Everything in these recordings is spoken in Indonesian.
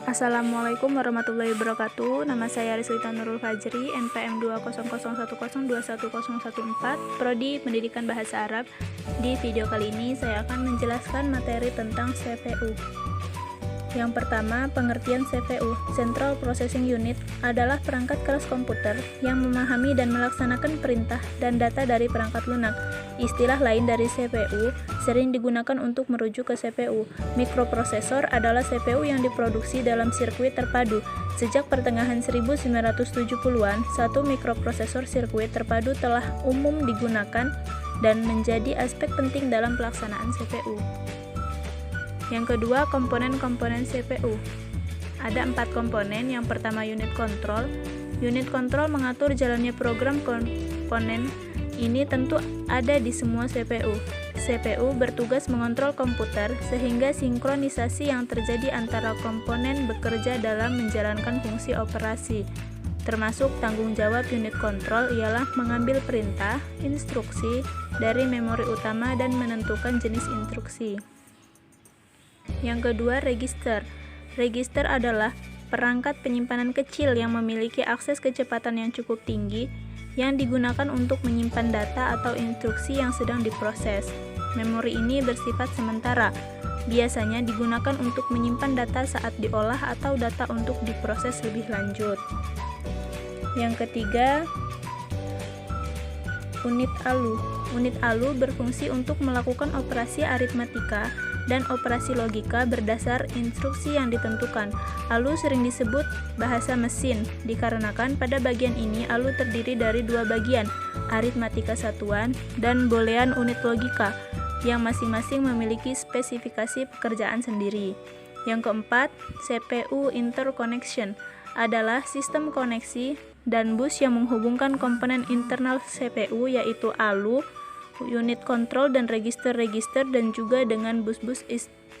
Assalamualaikum warahmatullahi wabarakatuh. Nama saya Rislita Nurul Fajri, NPM 20010210114, Prodi Pendidikan Bahasa Arab. Di video kali ini saya akan menjelaskan materi tentang CPU. Yang pertama, pengertian CPU, Central Processing Unit, adalah perangkat keras komputer yang memahami dan melaksanakan perintah dan data dari perangkat lunak. Istilah lain dari CPU sering digunakan untuk merujuk ke CPU. Mikroprosesor adalah CPU yang diproduksi dalam sirkuit terpadu. Sejak pertengahan 1970-an, satu mikroprosesor sirkuit terpadu telah umum digunakan dan menjadi aspek penting dalam pelaksanaan CPU. Yang kedua, komponen-komponen CPU. Ada 4 komponen. Yang pertama, unit control. Unit control mengatur jalannya program. Komponen ini tentu ada di semua CPU. CPU bertugas mengontrol komputer sehingga sinkronisasi yang terjadi antara komponen bekerja dalam menjalankan fungsi operasi. Termasuk tanggung jawab unit control ialah mengambil perintah, instruksi dari memori utama dan menentukan jenis instruksi. Yang kedua, register. Register adalah perangkat penyimpanan kecil yang memiliki akses kecepatan yang cukup tinggi yang digunakan untuk menyimpan data atau instruksi yang sedang diproses. Memori ini bersifat sementara, biasanya digunakan untuk menyimpan data saat diolah atau data untuk diproses lebih lanjut. Yang ketiga, unit ALU. Unit ALU berfungsi untuk melakukan operasi aritmatika dan operasi logika berdasar instruksi yang ditentukan. ALU sering disebut bahasa mesin, dikarenakan pada bagian ini ALU terdiri dari 2 bagian, aritmatika satuan dan boolean unit logika, yang masing-masing memiliki spesifikasi pekerjaan sendiri. Yang keempat, CPU interconnection adalah sistem koneksi dan bus yang menghubungkan komponen internal CPU yaitu ALU, unit control dan register-register, dan juga dengan bus-bus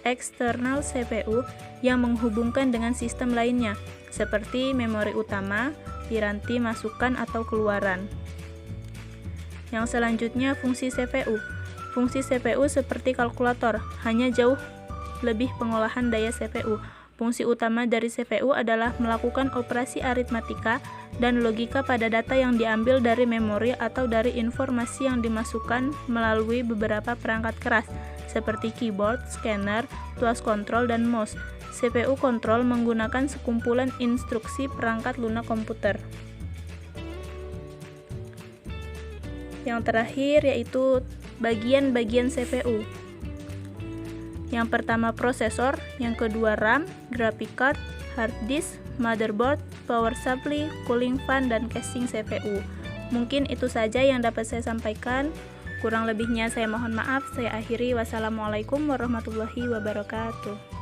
eksternal CPU yang menghubungkan dengan sistem lainnya seperti memori utama, piranti masukan atau keluaran. Yang selanjutnya, fungsi CPU. Fungsi CPU seperti kalkulator, hanya jauh lebih pengolahan daya CPU. Fungsi utama dari CPU adalah melakukan operasi aritmatika dan logika pada data yang diambil dari memori atau dari informasi yang dimasukkan melalui beberapa perangkat keras, seperti keyboard, scanner, flash control, dan mouse. CPU control menggunakan sekumpulan instruksi perangkat lunak komputer. Yang terakhir yaitu bagian-bagian CPU. Yang pertama prosesor, yang kedua RAM, graphic card, hard disk, motherboard, power supply, cooling fan, dan casing CPU. Mungkin itu saja yang dapat saya sampaikan. Kurang lebihnya saya mohon maaf. Saya akhiri. Wassalamualaikum warahmatullahi wabarakatuh.